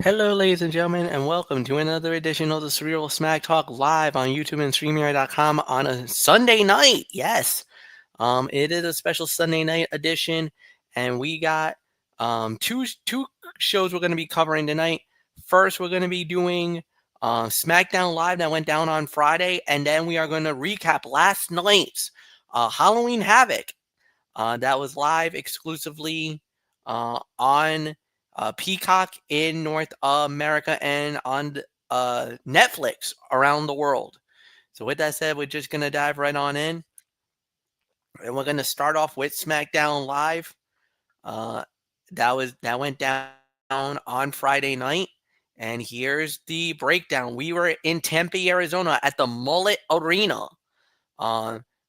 Hello, ladies and gentlemen, and welcome to another edition of the Surreal Smack Talk live on YouTube and StreamYard.com on a Sunday night. Yes, it is a special Sunday night edition, and we got two shows we're going to be covering tonight. First, we're going to be doing Smackdown Live that went down on Friday, and then we are going to recap last night's Halloween Havoc that was live exclusively on Peacock in North America and on Netflix around the world. So with that said, we're just going to dive right on in. And we're going to start off with SmackDown Live. Uh, that went down on Friday night. And here's the breakdown. We were in Tempe, Arizona at the Mullet Arena.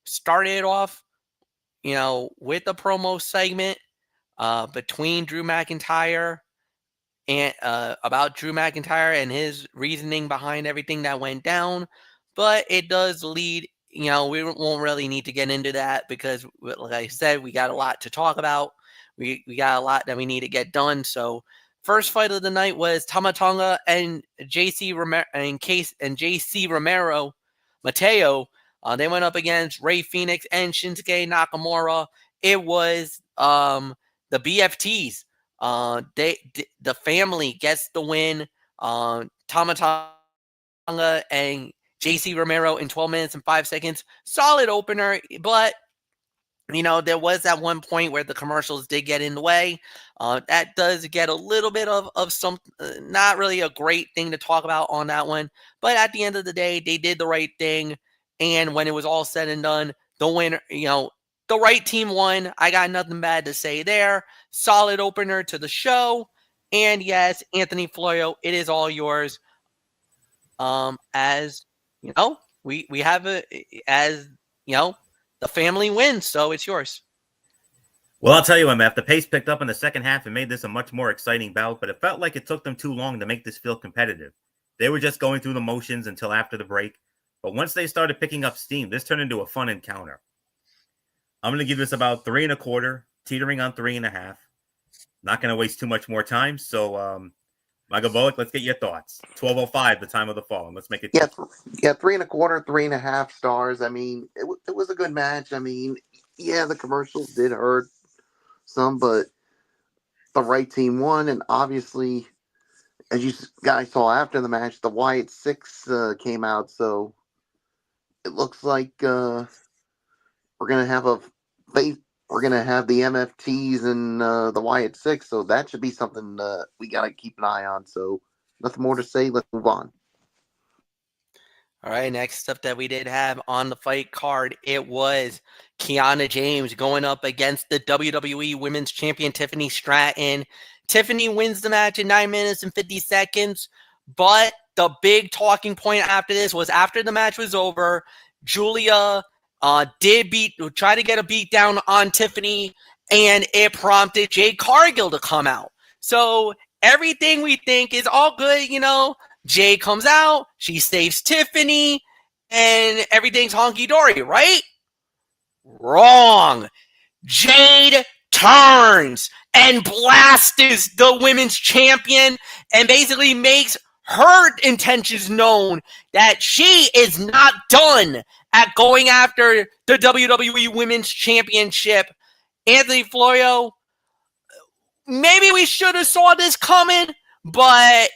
Started off, with the promo segment between Drew McIntyre and about Drew McIntyre and his reasoning behind everything that went down. But it does lead, we won't really need to get into that because, like I said, we got a lot to talk about. We got a lot that we need to get done. So, first fight of the night was Tama Tonga and JC Romero Mateo. They went up against Ray Phoenix and Shinsuke Nakamura. It was the BFTs. The family gets the win. Tama Tonga and JC Romero in 12 minutes and 5 seconds. Solid opener, but there was that one point where the commercials did get in the way. That does get a little bit of some, not really a great thing to talk about on that one. But at the end of the day, they did the right thing. And when it was all said and done, the winner, the right team won. I got nothing bad to say there. Solid opener to the show. And yes, Anthony Florio, it is all yours. As we have it as the family wins, so it's yours. Well, I'll tell you what, Matt, the pace picked up in the second half and made this a much more exciting bout, but it felt like it took them too long to make this feel competitive. They were just going through the motions until after the break, but once they started picking up steam, this turned into a fun encounter. I'm going to give this about 3.25, teetering on 3.5. Not going to waste too much more time, so Michael Bullock, let's get your thoughts. 12:05, the time of the fall, and let's make it. Yeah, 3.25, 3.5 stars. I mean, it was a good match. I mean, yeah, the commercials did hurt some, but the right team won, and obviously, as you guys saw after the match, the Wyatt Six came out, so it looks like we're gonna have we're gonna have the MFTs and the Wyatt Six, so that should be something we gotta keep an eye on. So nothing more to say. Let's move on. All right, next up that we did have on the fight card, it was Kiana James going up against the WWE Women's Champion Tiffany Stratton. Tiffany wins the match in 9 minutes and 50 seconds, but the big talking point after this was after the match was over, Julia did try to get a beat down on Tiffany, and it prompted Jade Cargill to come out. So everything we think is all good, Jade comes out, she saves Tiffany, and everything's honky-dory, right? Wrong. Jade turns and blasts the women's champion and basically makes her intentions known that she is not done at going after the WWE Women's Championship. Anthony Florio, maybe we should have saw this coming, but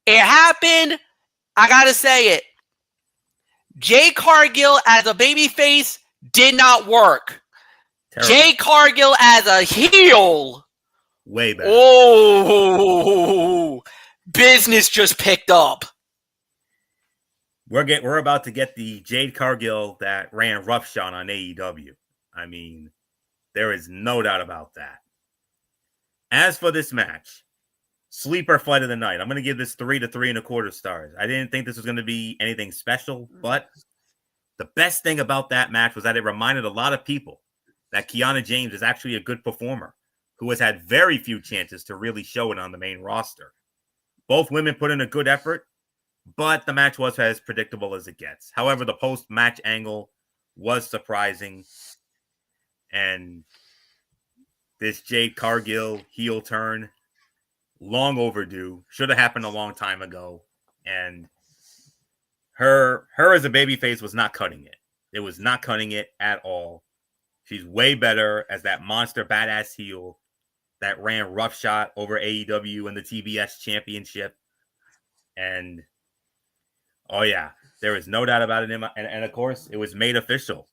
it happened. I gotta say it. Jade Cargill as a babyface did not work. Terrible. Jade Cargill as a heel. Way better. Oh, business just picked up. We're about to get the Jade Cargill that ran roughshod on AEW. I mean, there is no doubt about that. As for this match, sleeper fight of the night. I'm going to give this 3 to 3.25 stars. I didn't think this was going to be anything special, but the best thing about that match was that it reminded a lot of people that Kiana James is actually a good performer who has had very few chances to really show it on the main roster. Both women put in a good effort, but the match was as predictable as it gets. However, the post-match angle was surprising, and this Jade Cargill heel turn long overdue. Should have happened a long time ago. And her as a babyface was not cutting it. It was not cutting it at all. She's way better as that monster badass heel that ran roughshod over AEW in the TBS championship. And oh yeah, there is no doubt about it. And of course, it was made official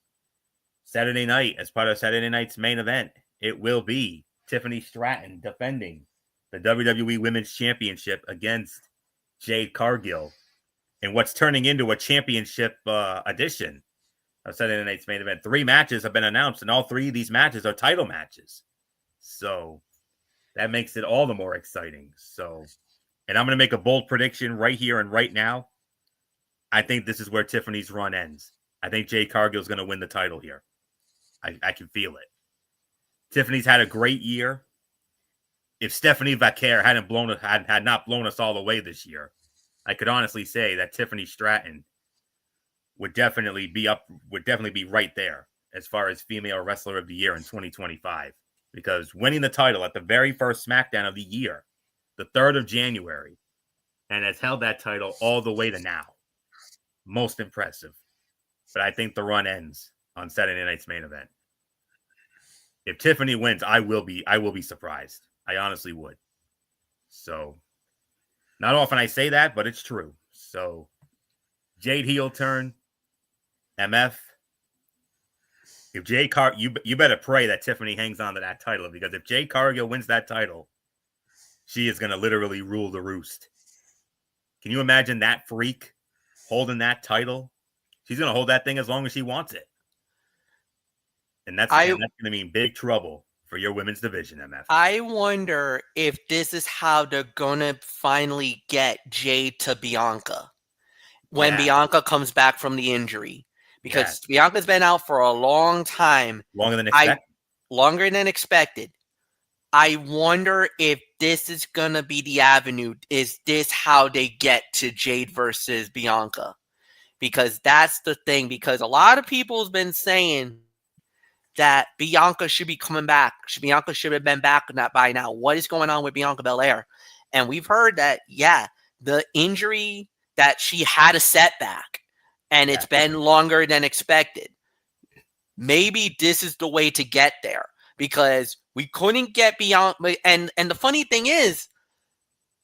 Saturday night as part of Saturday night's main event. It will be Tiffany Stratton defending the WWE Women's Championship against Jade Cargill in what's turning into a championship edition of Saturday night's main event. 3 matches have been announced, and all 3 of these matches are title matches. So that makes it all the more exciting. So, and I'm going to make a bold prediction right here and right now. I think this is where Tiffany's run ends. I think Jade Cargill is going to win the title here. I can feel it. Tiffany's had a great year. If Stephanie Vaquer had not blown us all away this year, I could honestly say that Tiffany Stratton would definitely be right there as far as female wrestler of the year in 2025. Because winning the title at the very first Smackdown of the year, the 3rd of January, and has held that title all the way to now. Most impressive. But I think the run ends on Saturday night's main event. If Tiffany wins, I will be surprised. I honestly would. So, not often I say that, but it's true. So, Jade heel turn, MF. If Jade you better pray that Tiffany hangs on to that title, because if Jade Cargill wins that title, she is going to literally rule the roost. Can you imagine that freak holding that title? She's going to hold that thing as long as she wants it. And that's going to mean big trouble for your women's division, MF. I wonder if this is how they're going to finally get Jade to Bianca when Bianca comes back from the injury. Because Bianca's been out for a long time. Longer than expected. I wonder if this is going to be the avenue. Is this how they get to Jade versus Bianca? Because that's the thing. Because a lot of people have been saying that Bianca should be coming back. Bianca should have been back by now. What is going on with Bianca Belair? And we've heard that, the injury that she had a setback. And it's been longer than expected. Maybe this is the way to get there. Because we couldn't get Bianca. And the funny thing is,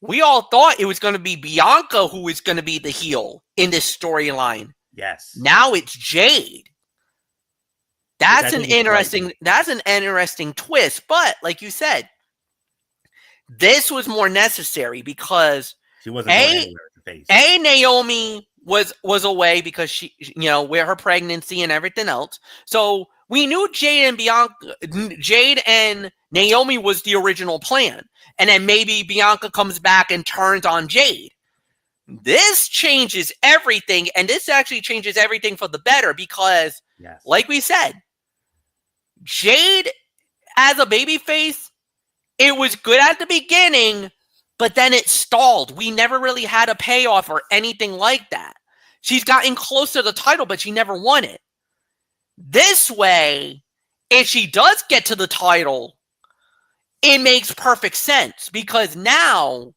we all thought it was going to be Bianca who was going to be the heel in this storyline. Yes. Now it's Jade. That's an interesting twist. But like you said, this was more necessary because she wasn't going anywhere to face. Naomi was away because she, with her pregnancy and everything else. So we knew Jade and Naomi was the original plan. And then maybe Bianca comes back and turns on Jade. This changes everything. And this actually changes everything for the better because, like we said, Jade as a babyface, it was good at the beginning, but then it stalled. We never really had a payoff or anything like that. She's gotten close to the title, but she never won it. This way, if she does get to the title, it makes perfect sense because now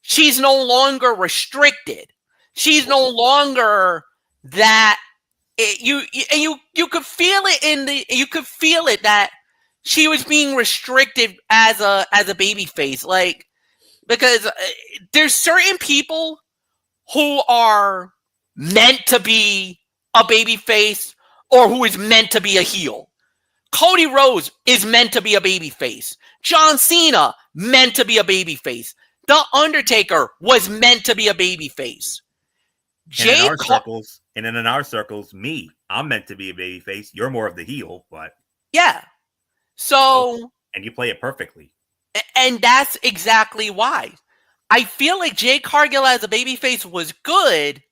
she's no longer restricted. She's no longer that. You could feel it that she was being restricted as a baby face, like, because there's certain people who are meant to be a baby face or who is meant to be a heel. Cody Rhodes is meant to be a baby face. John Cena meant to be a baby face. The Undertaker was meant to be a baby face. And in our circles, me, I'm meant to be a babyface. You're more of the heel, but So, and you play it perfectly. And that's exactly why. I feel like Jade Cargill as a babyface was good,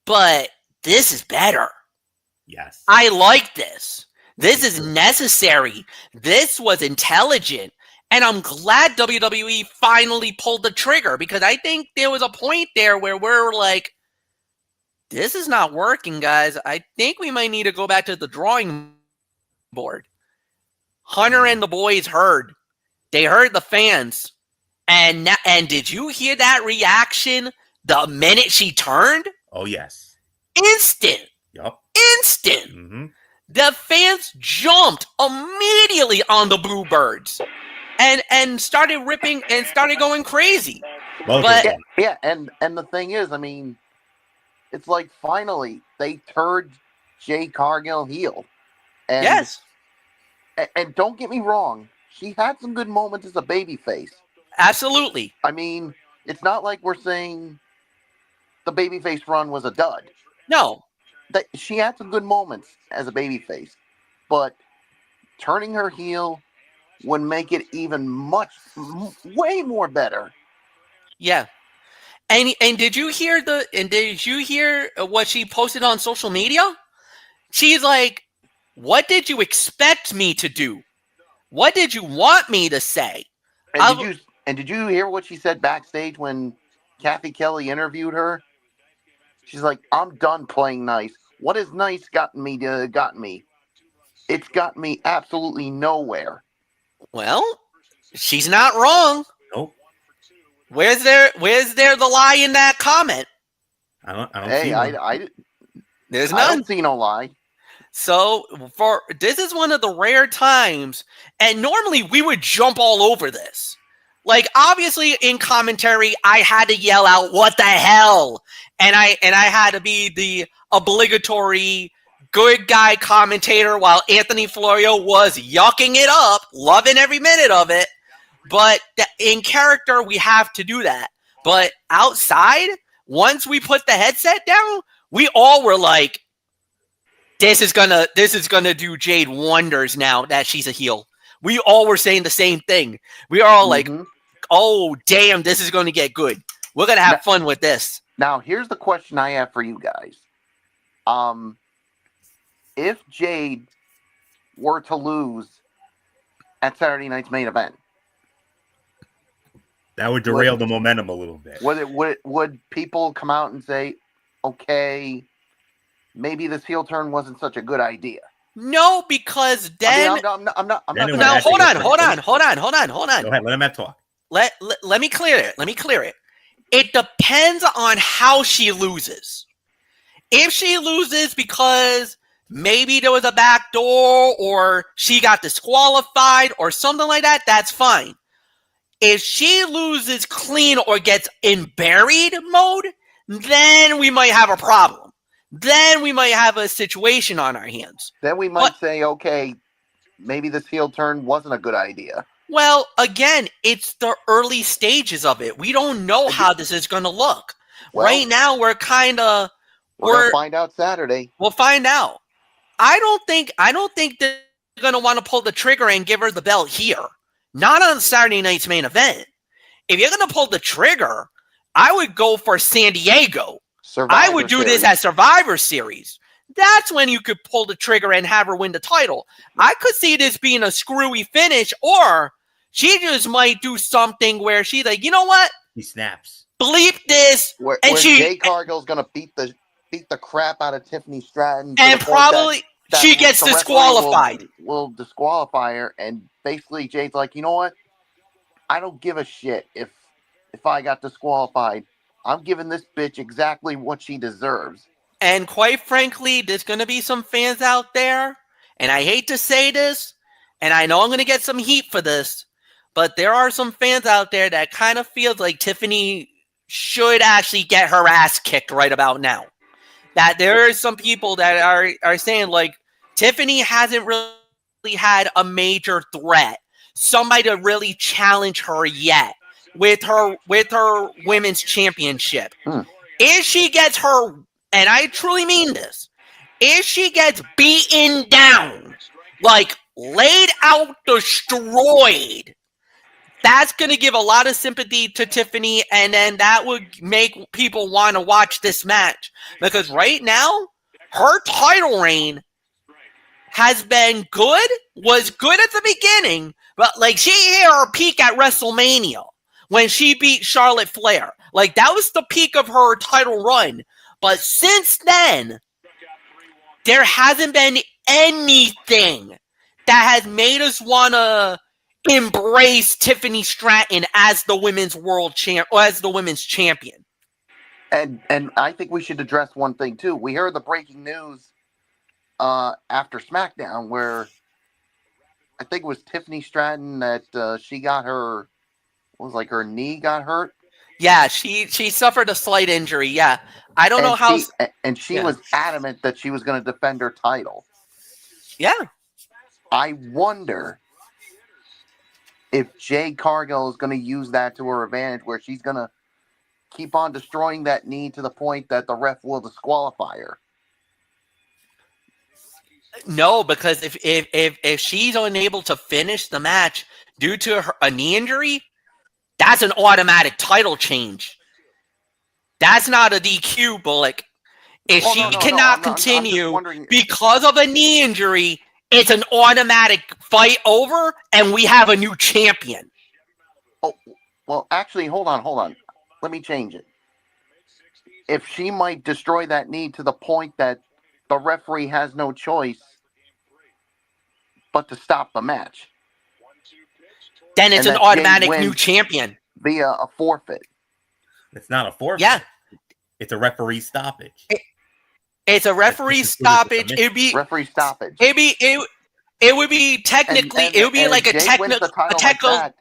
but this is better. Yes. I like this. This is necessary. This was intelligent. And I'm glad WWE finally pulled the trigger because I think there was a point there where we're like, this is not working, guys. I think we might need to go back to the drawing board. Hunter and the boys heard. They heard the fans. And did you hear that reaction the minute she turned? Oh, yes. Instant. Yup. Instant. Mm-hmm. The fans jumped immediately on the Bluebirds and started ripping and started going crazy. Both But- of them. Yeah, and the thing is, I mean, it's like finally they turned Jade Cargill heel. And, Yes, And don't get me wrong, she had some good moments as a babyface. absolutely. I mean, it's not like we're saying the babyface run was a dud. No, She had some good moments as a babyface, but turning her heel would make it even way more better. yeah. And did you hear what she posted on social media? She's like, "What did you expect me to do? What did you want me to say?" And did you hear what she said backstage when Kathy Kelly interviewed her? She's like, "I'm done playing nice. What has nice gotten me? It's got me absolutely nowhere." Well, she's not wrong. Nope. Where's there the lie in that comment? I don't Hey, see one. There's I none. don't see no lie. So this is one of the rare times, and normally we would jump all over this. Like, obviously in commentary, I had to yell out "What the hell," and I had to be the obligatory good guy commentator while Anthony Florio was yucking it up, loving every minute of it. But in character, we have to do that. But outside, once we put the headset down, we all were like, this is gonna do Jade wonders now that she's a heel. We all were saying the same thing. We are all like, oh damn, this is gonna get good. We're gonna have fun with this. Now, here's the question I have for you guys. If Jade were to lose at Saturday night's main event, That would derail the momentum a little bit. would people come out and say, okay, maybe this heel turn wasn't such a good idea? No, because then I'm not. Then it would now actually hold on. Go ahead, let him have talk. Let me clear it. It depends on how she loses. If she loses because maybe there was a back door or she got disqualified or something like that, that's fine. If she loses clean or gets in buried mode, then we might have a problem. Then we might have a situation on our hands. Then we might say, okay, maybe this heel turn wasn't a good idea. Well, again, it's the early stages of it. We don't know how this is going to look. Well, right now, we're kind of we're going to find out Saturday. We'll find out. I don't think they're going to want to pull the trigger and give her the belt here. Not on Saturday night's main event. If you're going to pull the trigger, I would go for San Diego. I would do this as Survivor Series. That's when you could pull the trigger and have her win the title. I could see this being a screwy finish, or she just might do something where she's like, you know what? He snaps. Bleep this. Where she Jade Cargill's going to beat the crap out of Tiffany Stratton. And probably she gets disqualified. Will disqualify her, and basically Jade's like, you know what? I don't give a shit if I got disqualified. I'm giving this bitch exactly what she deserves. And quite frankly, there's going to be some fans out there, and I hate to say this, and I know I'm going to get some heat for this, but there are some fans out there that kind of feels like Tiffany should actually get her ass kicked right about now. That there are some people that are saying, like, Tiffany hasn't really had a major threat, somebody to really challenge her yet with her women's championship. If she gets her, and I truly mean this, if she gets beaten down, like laid out, destroyed, that's going to give a lot of sympathy to Tiffany, and then that would make people want to watch this match. Because right now, her title reign has been good, was good at the beginning, but like she hit her peak at WrestleMania when she beat Charlotte Flair. Like that was the peak of her title run. But since then, there hasn't been anything that has made us want to embrace Tiffany Stratton as the women's champion. And I think we should address one thing too. We heard the breaking news after Smackdown where I think it was Tiffany Stratton that she got her knee got hurt. Yeah, she suffered a slight injury. Yeah, I don't know how. She was adamant that she was going to defend her title. Yeah, I wonder if Jade Cargill is going to use that to her advantage, where she's going to keep on destroying that knee to the point that the ref will disqualify her. No, because if she's unable to finish the match due to a knee injury, that's an automatic title change. That's not a DQ, Bullock. If she cannot continue because of a knee injury, it's an automatic fight over, and we have a new champion. Oh, well, actually, hold on. Let me change it. If she might destroy that knee to the point that the referee has no choice but to stop the match, then it's an automatic new champion via a forfeit. It's not a forfeit. Yeah, it's a referee stoppage. It's a referee stoppage. It'd be referee stoppage. It would be technically. It would be like a technical knockout.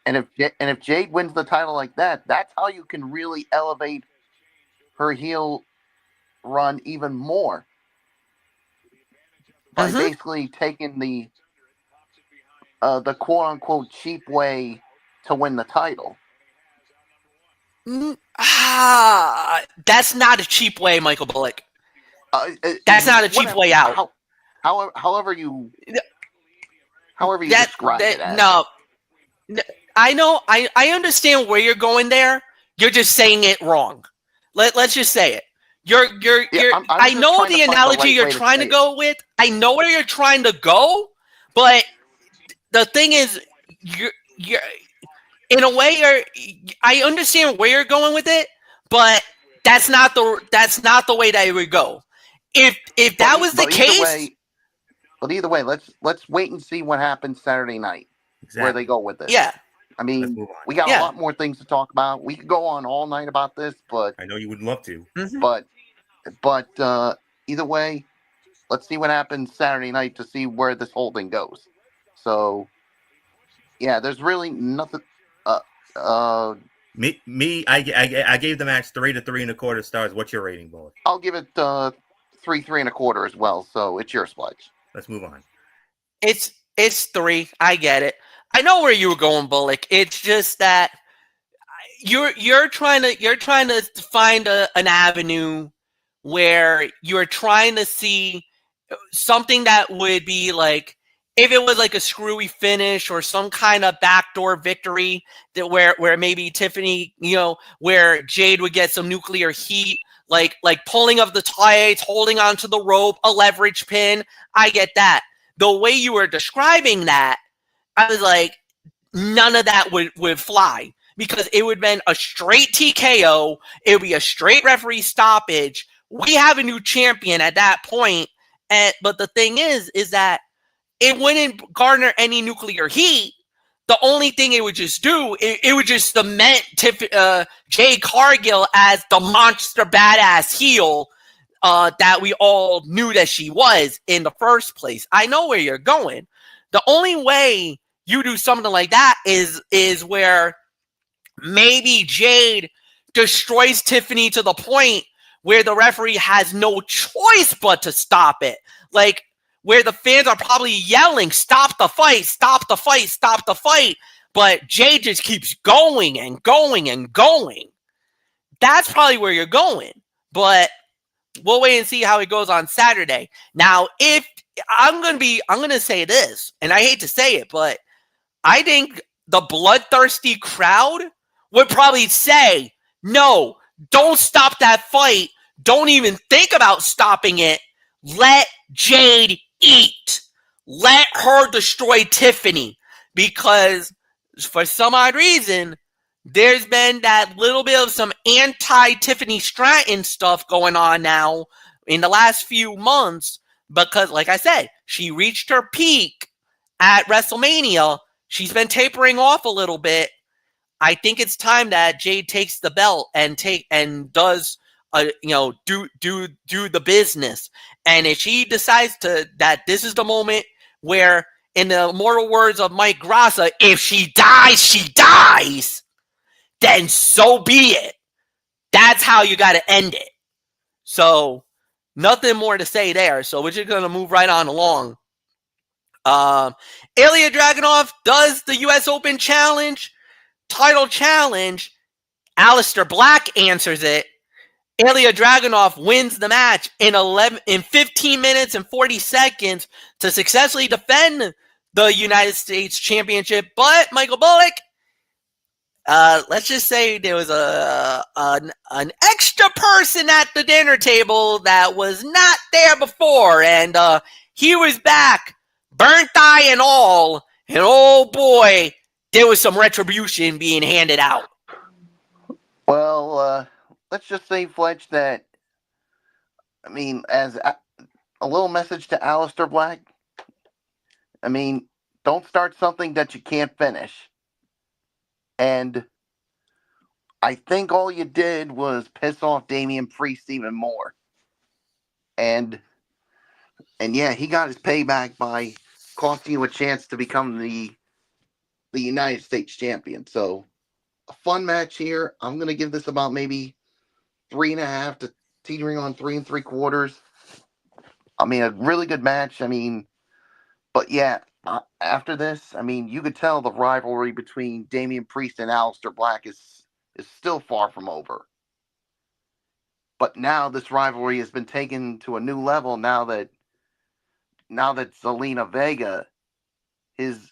And if Jade wins the title like that, that's how you can really elevate her heel run even more. By basically taking the quote unquote cheap way to win the title. That's not a cheap way, Michael Bullock. That's not a cheap way out. However you describe it as. No, I know. I understand where you're going there. You're just saying it wrong. Let's just say it. I know the analogy you're trying to go with. I know where you're trying to go, but the thing is, you're in a way I understand where you're going with it, but that's not the way that it would go. If that was the case, but either way, let's wait and see what happens Saturday night, where they go with it. Yeah. I mean, we got a lot more things to talk about. We could go on all night about this, but I know you would love to. But either way, let's see what happens Saturday night to see where this whole thing goes. So, yeah, there's really nothing. I gave the match 3 to 3.25 stars. What's your rating, Bullock? I'll give it 3 3.25 as well. So it's your sledge. Let's move on. It's 3. I get it. I know where you were going, Bullock. It's just that you're trying to find an avenue where you're trying to see something that would be like, if it was like a screwy finish or some kind of backdoor victory that where maybe Tiffany, where Jade would get some nuclear heat, like pulling of the tights, holding onto the rope, a leverage pin. I get that. The way you were describing that, I was like, none of that would fly, because it would have been a straight TKO. It would be a straight referee stoppage. We have a new champion at that point. But the thing is that it wouldn't garner any nuclear heat. The only thing it would just do, it would just cement Jade Cargill as the monster badass heel that we all knew that she was in the first place. I know where you're going. The only way you do something like that is where maybe Jade destroys Tiffany to the point where the referee has no choice but to stop it. Like, where the fans are probably yelling, stop the fight, stop the fight, stop the fight. But Jade just keeps going and going and going. That's probably where you're going. But we'll wait and see how it goes on Saturday. Now, if I'm going to say this, and I hate to say it, but I think the bloodthirsty crowd would probably say, no, don't stop that fight. Don't even think about stopping it. Let Jade eat. Let her destroy Tiffany. Because for some odd reason, there's been that little bit of some anti-Tiffany Stratton stuff going on now in the last few months. Because, like I said, she reached her peak at WrestleMania. She's been tapering off a little bit. I think it's time that Jade takes the belt and does do the business. And if she decides that this is the moment where, in the immortal words of Mike Grassa, if she dies, she dies, then so be it. That's how you got to end it. So nothing more to say there. So we're just gonna move right on along. Ilya Dragunov does the U.S. Open title challenge. Aleister Black answers it. Ilya Dragunov wins the match in 15 minutes and 40 seconds to successfully defend the United States Championship. But Michael Bullock, let's just say there was an extra person at the dinner table that was not there before, and he was back, burnt eye and all, and oh boy, there was some retribution being handed out. Well, let's just say, Fletch, that, I mean, as a little message to Aleister Black, I mean, don't start something that you can't finish. And I think all you did was piss off Damian Priest even more. And yeah, he got his payback by costing you a chance to become the United States champion. So, a fun match here. I'm going to give this about maybe 3.5 to teetering on 3 3/4. I mean, a really good match. I mean, but yeah, after this, I mean, you could tell the rivalry between Damian Priest and Aleister Black is still far from over. But now this rivalry has been taken to a new level now that Zelina Vega, his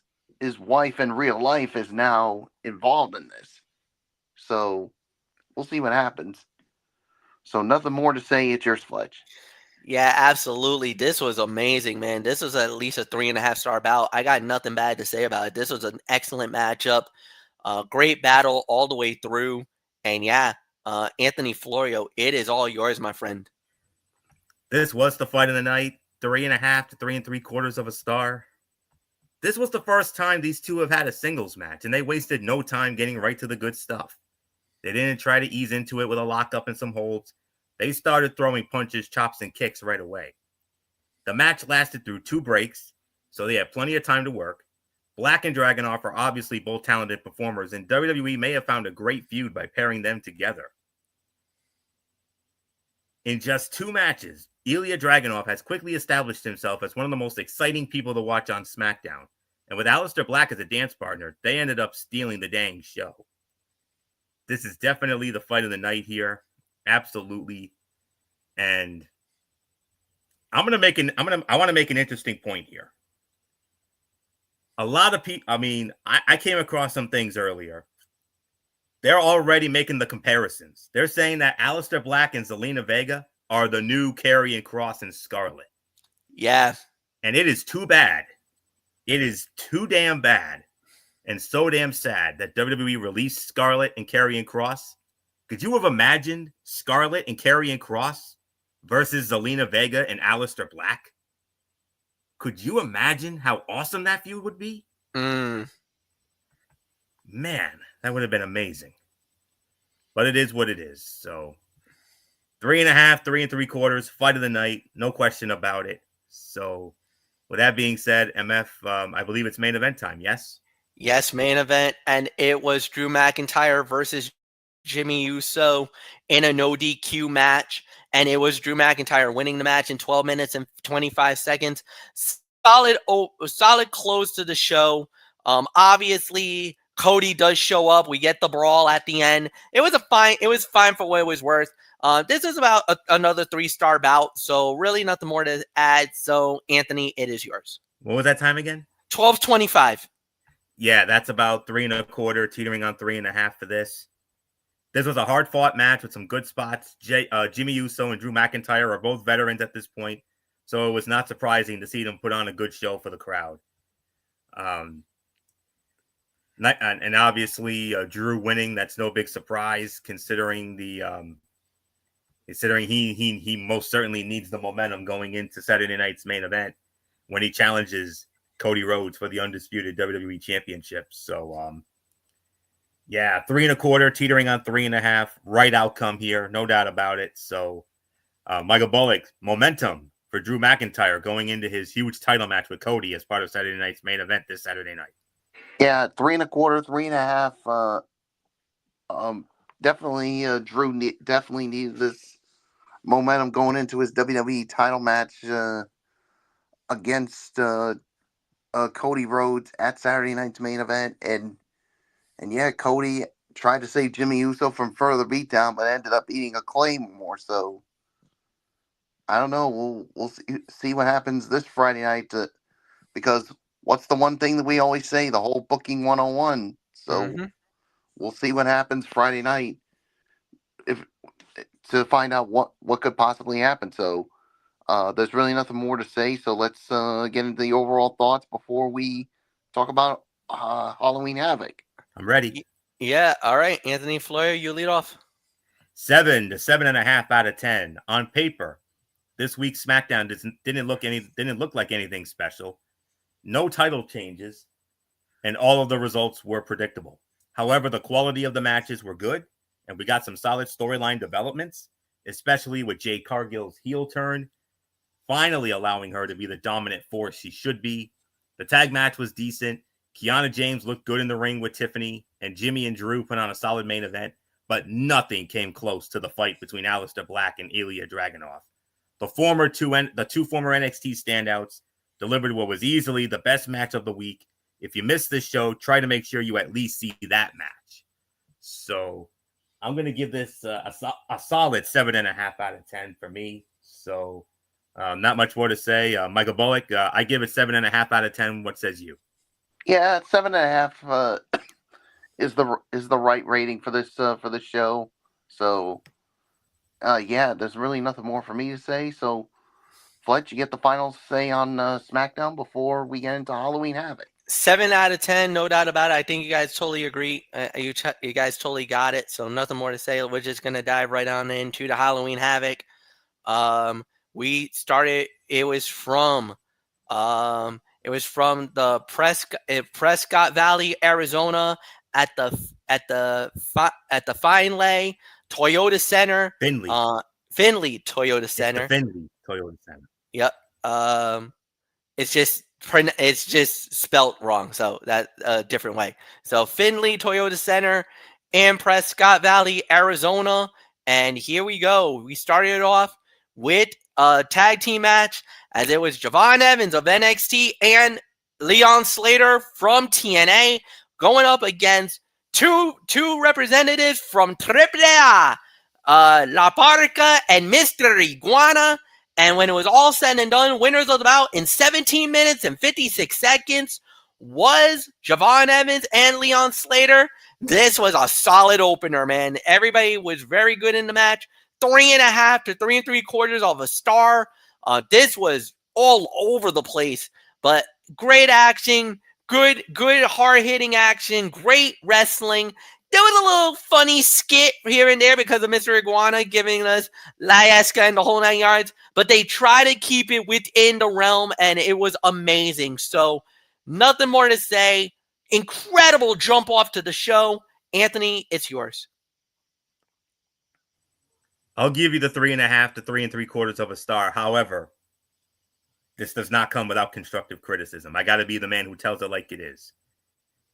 wife in real life, is now involved in this. So we'll see what happens. So nothing more to say. It's yours, Fletch. Yeah, absolutely. This was amazing, man. This was at least a 3.5-star bout. I got nothing bad to say about it. This was an excellent matchup. Great battle all the way through. And yeah, Anthony Florio, it is all yours, my friend. This was the fight of the night. 3.5 to 3 3/4 of a star. This was the first time these two have had a singles match, and they wasted no time getting right to the good stuff. They didn't try to ease into it with a lockup and some holds. They started throwing punches, chops, and kicks right away. The match lasted through 2 breaks, so they had plenty of time to work. Black and Dragunov are obviously both talented performers, and WWE may have found a great feud by pairing them together. In just 2 matches, Ilya Dragunov has quickly established himself as one of the most exciting people to watch on SmackDown, and with Aleister Black as a dance partner, they ended up stealing the dang show. This is definitely the fight of the night here. Absolutely. And I want to make an interesting point here. A lot of people, I came across some things earlier. They're already making the comparisons. They're saying that Aleister Black and Zelina Vega are the new Karrion Kross and Scarlett. Yeah. And it is too bad. It is too damn bad and so damn sad that WWE released Scarlett and Karrion Kross. Could you have imagined Scarlett and Karrion Kross versus Zelina Vega and Aleister Black? Could you imagine how awesome that feud would be? Man, that would have been amazing. But it is what it is. So 3.5, 3 3/4, fight of the night. No question about it. So with that being said, MF, I believe it's main event time, yes? Yes, main event. And it was Drew McIntyre versus Jimmy Uso in a no DQ match. And it was Drew McIntyre winning the match in 12 minutes and 25 seconds. Solid close to the show. Obviously, Cody does show up. We get the brawl at the end. It was fine for what it was worth. This is about another 3-star bout, so really nothing more to add. So, Anthony, it is yours. What was that time again? 12:25. Yeah, that's about 3 1/4, teetering on 3.5 for this. This was a hard-fought match with some good spots. Jimmy Uso and Drew McIntyre are both veterans at this point, so it was not surprising to see them put on a good show for the crowd. And obviously, Drew winning, that's no big surprise, considering he most certainly needs the momentum going into Saturday night's main event when he challenges Cody Rhodes for the undisputed WWE Championship. So, yeah, 3 1/4, teetering on 3.5. Right outcome here, no doubt about it. So, Michael Bullock, momentum for Drew McIntyre going into his huge title match with Cody as part of Saturday night's main event this Saturday night. Yeah, 3 1/4, 3.5. Definitely, Drew definitely needed this momentum going into his WWE title match against Cody Rhodes at Saturday night's main event, and yeah, Cody tried to save Jimmy Uso from further beatdown, but ended up eating a Claymore. So I don't know. We'll see what happens this Friday night. Because what's the one thing that we always say? The whole booking 101. So we'll see what happens Friday night if to find out what could possibly happen. So there's really nothing more to say. So let's get into the overall thoughts before we talk about Halloween Havoc. I'm ready. Yeah. All right, Anthony Floyer, you lead off. 7 to 7.5 out of 10 on paper. This week's SmackDown didn't look like anything special. No title changes, and all of the results were predictable. However, the quality of the matches were good, and we got some solid storyline developments, especially with Jade Cargill's heel turn, finally allowing her to be the dominant force she should be. The tag match was decent. Kiana James looked good in the ring with Tiffany, and Jimmy and Drew put on a solid main event, but nothing came close to the fight between Aleister Black and Ilya Dragunov. The two former NXT standouts delivered what was easily the best match of the week. If you missed this show, try to make sure you at least see that match. So I'm going to give this a solid 7.5 out of 10 for me. So not much more to say. Michael Bullock, I give it 7.5 out of 10. What says you? Yeah, 7.5 is the right rating for this show. So yeah, there's really nothing more for me to say. So Fletch, you get the final say on SmackDown before we get into Halloween Havoc. 7 out of 10, no doubt about it. I think you guys totally agree. You guys totally got it. So nothing more to say. We're just gonna dive right on into the Halloween Havoc. We started. It was from the Prescott Valley, Arizona, at the Finlay Toyota Center. Finley Toyota Center. It's the Finley Toyota Center. Yep. It's just spelt wrong, so that a different way. So Finley Toyota Center in Prescott Valley, Arizona, and here we go. We started off with a tag team match as it was Javon Evans of NXT and Leon Slater from TNA going up against two representatives from AAA, La Parca and Mr. Iguana. And when it was all said and done, winners of the bout in 17 minutes and 56 seconds was Javon Evans and Leon Slater. This was a solid opener, man. Everybody was very good in the match. 3.5 to 3 3/4 of a star. This was all over the place, but great action, good hard-hitting action, great wrestling. There was a little funny skit here and there because of Mr. Iguana giving us Laesca and the whole 9 yards, but they try to keep it within the realm, and it was amazing. So nothing more to say. Incredible jump off to the show. Anthony, it's yours. I'll give you the 3.5 to 3 3/4 of a star. However, this does not come without constructive criticism. I got to be the man who tells it like it is.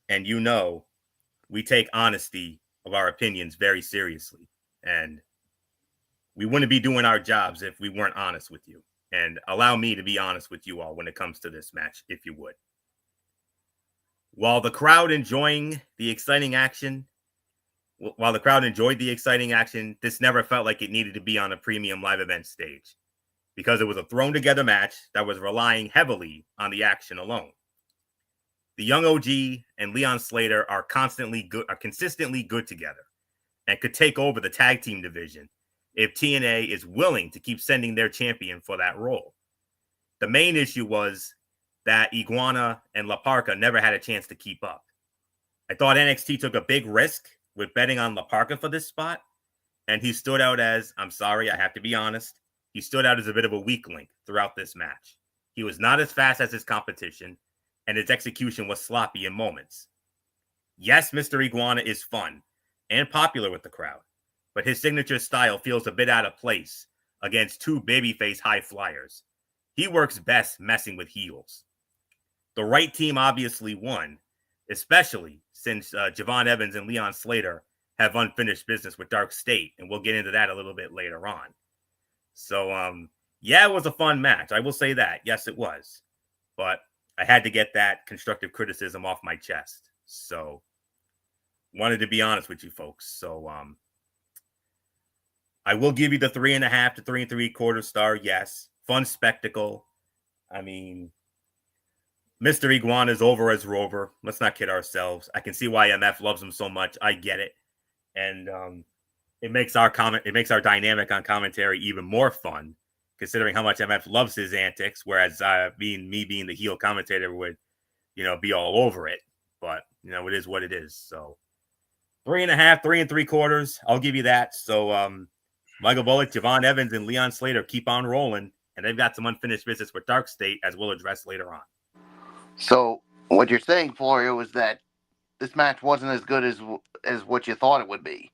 And you know, we take honesty of our opinions very seriously. And we wouldn't be doing our jobs if we weren't honest with you. And allow me to be honest with you all when it comes to this match, if you would. While the crowd enjoyed the exciting action, this never felt like it needed to be on a premium live event stage because it was a thrown together match that was relying heavily on the action alone. The young OG and Leon Slater are consistently good together and could take over the tag team division if TNA is willing to keep sending their champion for that role. The main issue was that Iguana and La Parca never had a chance to keep up. I thought NXT took a big risk with betting on La Parca for this spot, and he stood out as, I'm sorry, I have to be honest, he stood out as a bit of a weak link throughout this match. He was not as fast as his competition, and its execution was sloppy in moments. Yes, Mr. Iguana is fun and popular with the crowd, but his signature style feels a bit out of place against two babyface high flyers. He works best messing with heels. The right team obviously won, especially since Javon Evans and Leon Slater have unfinished business with Dark State, and we'll get into that a little bit later on. So, yeah, it was a fun match. I will say that. Yes, it was. But I had to get that constructive criticism off my chest. So, wanted to be honest with you folks. So, I will give you the 3.5 to 3.75 star. Yes, fun spectacle. I mean, Mr. Iguana is over as Rover. Let's not kid ourselves. I can see why MF loves him so much. I get it, and it makes our dynamic on commentary even more fun, considering how much MF loves his antics. Whereas being the heel commentator would, be all over it. But it is what it is. So 3.5, 3.75. I'll give you that. So Michael Bullock, Javon Evans, and Leon Slater keep on rolling, and they've got some unfinished business with Dark State, as we'll address later on. So what you're saying, Florio, is that this match wasn't as good as what you thought it would be.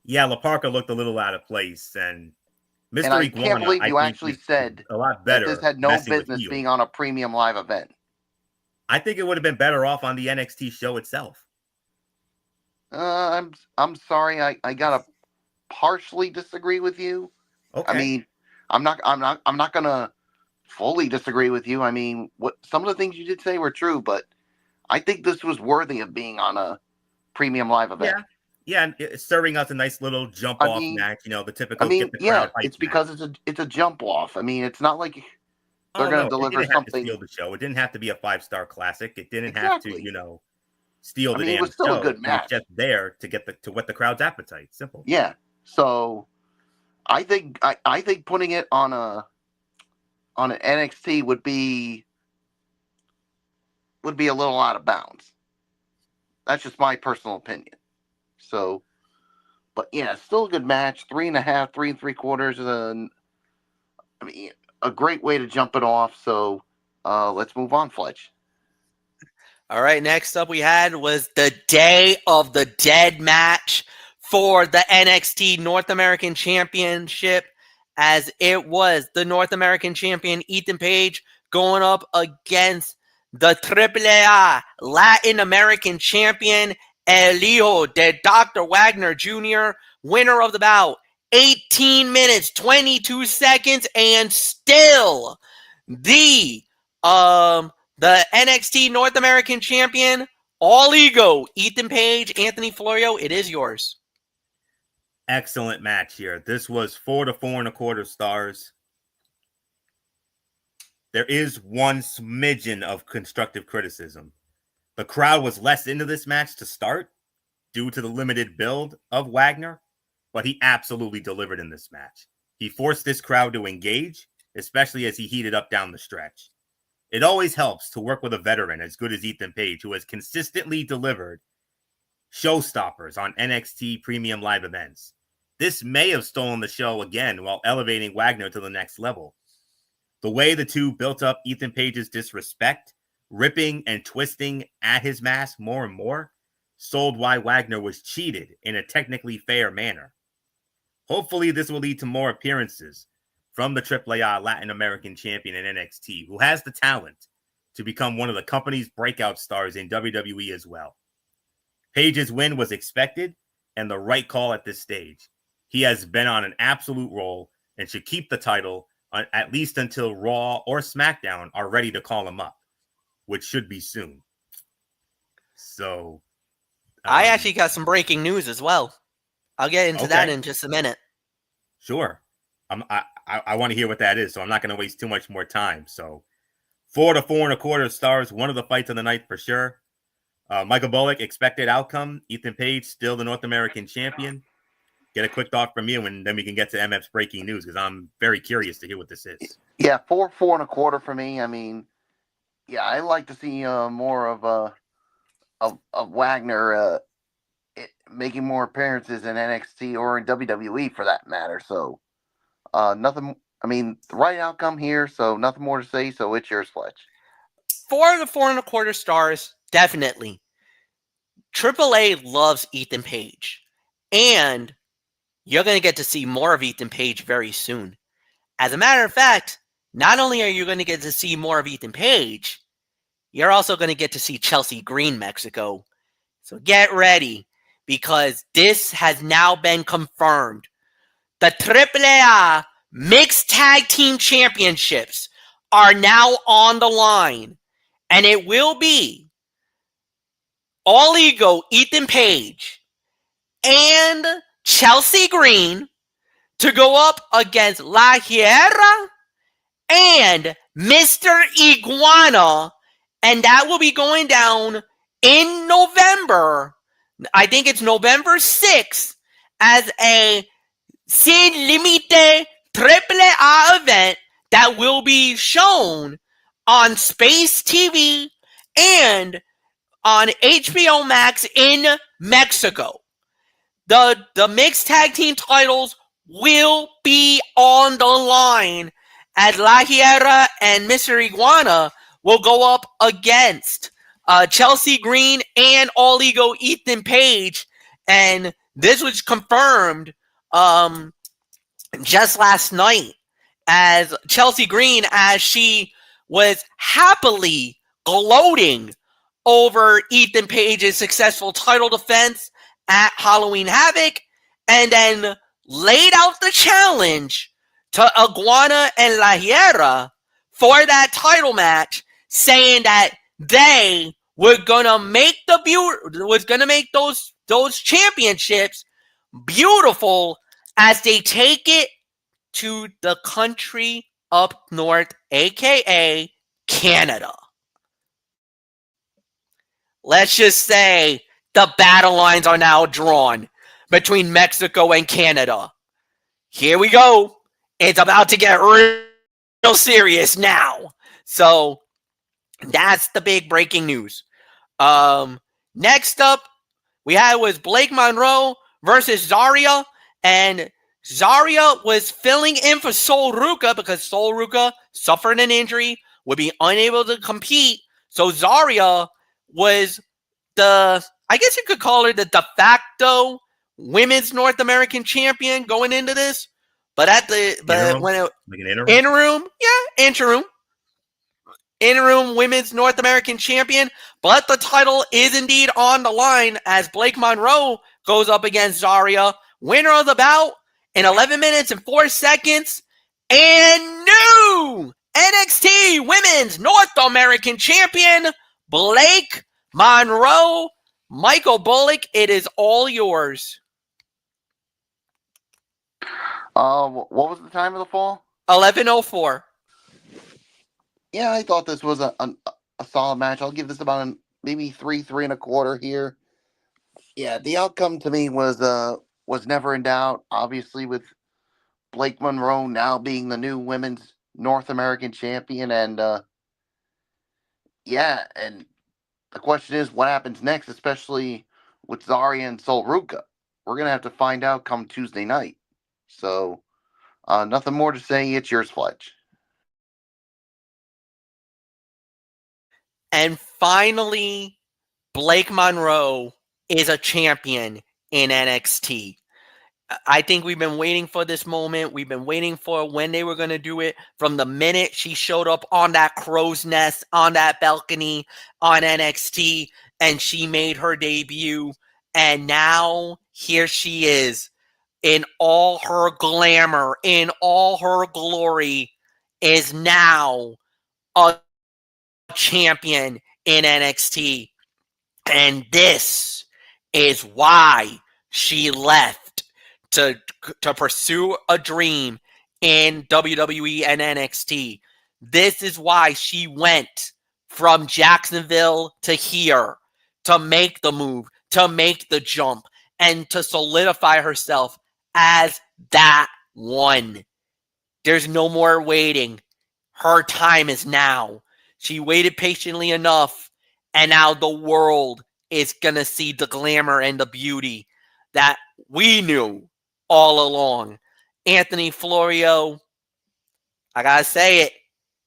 Yeah, La Parka looked a little out of place, and Mr. And I Iguana, can't believe you I think, actually said a lot that better this had no messing with business heels. being on a premium live event. I think it would have been better off on the NXT show itself. I'm sorry, I gotta partially disagree with you. Okay. I mean, I'm not gonna fully disagree with you. I mean, what some of the things you did say were true, but I think this was worthy of being on a premium live event. Yeah, and it's serving us a nice little jump off match. The typical. Get the crowd hyped it's because it's a jump off. I mean, it's not like they're going to deliver it didn't something. Have to steal the show. It didn't have to be a 5-star classic. It didn't have to, steal the damn it was still show. a good match. It was just there to get to whet the crowd's appetite. Simple. Yeah. So I think putting it on an NXT would be a little out of bounds. That's just my personal opinion. So, but yeah, still a good match. 3.5, 3.75. I mean, a great way to jump it off. So, let's move on, Fletch. All right, next up we had was the Day of the Dead match for the NXT North American Championship, as it was the North American champion Ethan Page going up against the AAA Latin American champion El Hijo de Dr. Wagner Jr., winner of the bout, 18 minutes, 22 seconds, and still the NXT North American champion, all ego, Ethan Page. Anthony Florio, it is yours. Excellent match here. This was 4 to 4.25 stars. There is one smidgen of constructive criticism. The crowd was less into this match to start due to the limited build of Wagner, but he absolutely delivered in this match. He forced this crowd to engage, especially as he heated up down the stretch. It always helps to work with a veteran as good as Ethan Page, who has consistently delivered showstoppers on NXT premium live events. This may have stolen the show again while elevating Wagner to the next level. The way the two built up Ethan Page's disrespect, ripping and twisting at his mask more and more, sold why Wagner was cheated in a technically fair manner. Hopefully this will lead to more appearances from the AAA Latin American champion in NXT, who has the talent to become one of the company's breakout stars in WWE as well. Page's win was expected and the right call at this stage. He has been on an absolute roll and should keep the title at least until Raw or SmackDown are ready to call him up, which should be soon. So, I actually got some breaking news as well. I'll get into that in just a minute. Sure. I want to hear what that is, so I'm not going to waste too much more time. So 4 to 4.25 stars, one of the fights of the night for sure. Michael Bullock, expected outcome. Ethan Page, still the North American champion. Get a quick thought from you, and then we can get to MF's breaking news, because I'm very curious to hear what this is. Yeah, 4.25 for me. I mean, yeah, I like to see more of Wagner making more appearances in NXT or in WWE for that matter. So, nothing. I mean, the right outcome here. So, nothing more to say. So, it's yours, Fletch. For the 4.25 stars, definitely. AAA loves Ethan Page. And you're going to get to see more of Ethan Page very soon. As a matter of fact, not only are you going to get to see more of Ethan Page, you're also going to get to see Chelsea Green, Mexico. So get ready, because this has now been confirmed. The AAA Mixed Tag Team Championships are now on the line. And it will be All Ego Ethan Page and Chelsea Green to go up against La Hiera and Mr. Iguana. And that will be going down in November. I think it's November 6th as a Sin Límite AAA event that will be shown on Space TV and on HBO Max in Mexico. The mixed tag team titles will be on the line as La Hiera and Mr. Iguana will go up against Chelsea Green and All Ego Ethan Page. And this was confirmed just last night as Chelsea Green, as she was happily gloating over Ethan Page's successful title defense at Halloween Havoc, and then laid out the challenge to Iguana and La Hiera for that title match, saying that they were gonna make those championships beautiful as they take it to the country up north, aka Canada. Let's just say the battle lines are now drawn between Mexico and Canada. Here we go. It's about to get real serious now. So that's the big breaking news. Next up, we had was Blake Monroe versus Zarya, and Zarya was filling in for Sol Ruca because Sol Ruca suffered an injury, would be unable to compete. So Zarya was I guess you could call her the de facto women's North American champion going into this. But interim women's North American champion. But the title is indeed on the line as Blake Monroe goes up against Zarya, winner of the bout in 11 minutes and 4 seconds, and new NXT Women's North American Champion, Blake Monroe. Michael Bullock, it is all yours. What was the time of the fall? 11:04. Yeah, I thought this was a solid match. I'll give this about maybe 3.25 here. Yeah, the outcome to me was never in doubt. Obviously, with Blake Monroe now being the new women's North American champion, and and the question is, what happens next, especially with Zarya and Sol Ruca? We're gonna have to find out come Tuesday night. So, nothing more to say. It's yours, Fletch. And finally, Blake Monroe is a champion in NXT. I think we've been waiting for this moment. We've been waiting for when they were going to do it from the minute she showed up on that crow's nest, on that balcony on NXT, and she made her debut. And now here she is in all her glamour, in all her glory, is now a champion in NXT. And this is why she left to pursue a dream in WWE and NXT. This is why she went from Jacksonville to here to make the move, to make the jump, and to solidify herself as that one. There's no more waiting. Her time is now. She waited patiently enough, and now the world is going to see the glamour and the beauty that we knew all along. Anthony Florio, I got to say it,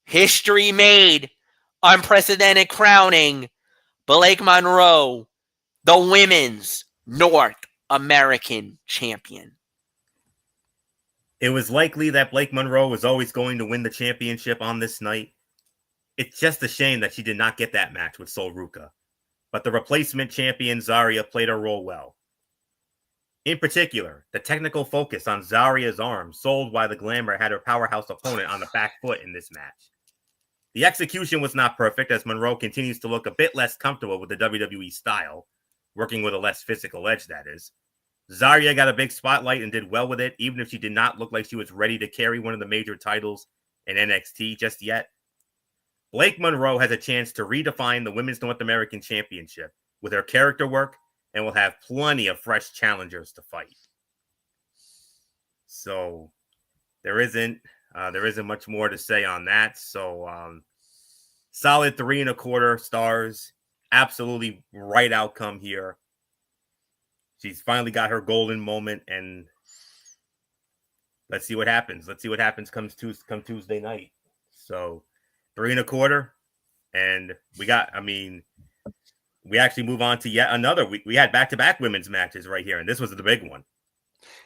history made unprecedented crowning Blake Monroe, the women's North American champion. It was likely that Blake Monroe was always going to win the championship on this night. It's just a shame that she did not get that match with Sol Ruca, but the replacement champion Zarya played her role well. In particular, the technical focus on Zarya's arm sold why the Glamour had her powerhouse opponent on the back foot in this match. The execution was not perfect, as Monroe continues to look a bit less comfortable with the WWE style, working with a less physical edge, that is. Zarya got a big spotlight and did well with it, even if she did not look like she was ready to carry one of the major titles in NXT just yet. Blake Monroe has a chance to redefine the Women's North American Championship with her character work, and will have plenty of fresh challengers to fight. So there isn't much more to say on that. So solid 3.25 stars. Absolutely right outcome here. She's finally got her golden moment, and let's see what happens. Let's see what happens come Tuesday night. So 3.25, and we actually move on to yet another. We had back-to-back women's matches right here, and this was the big one.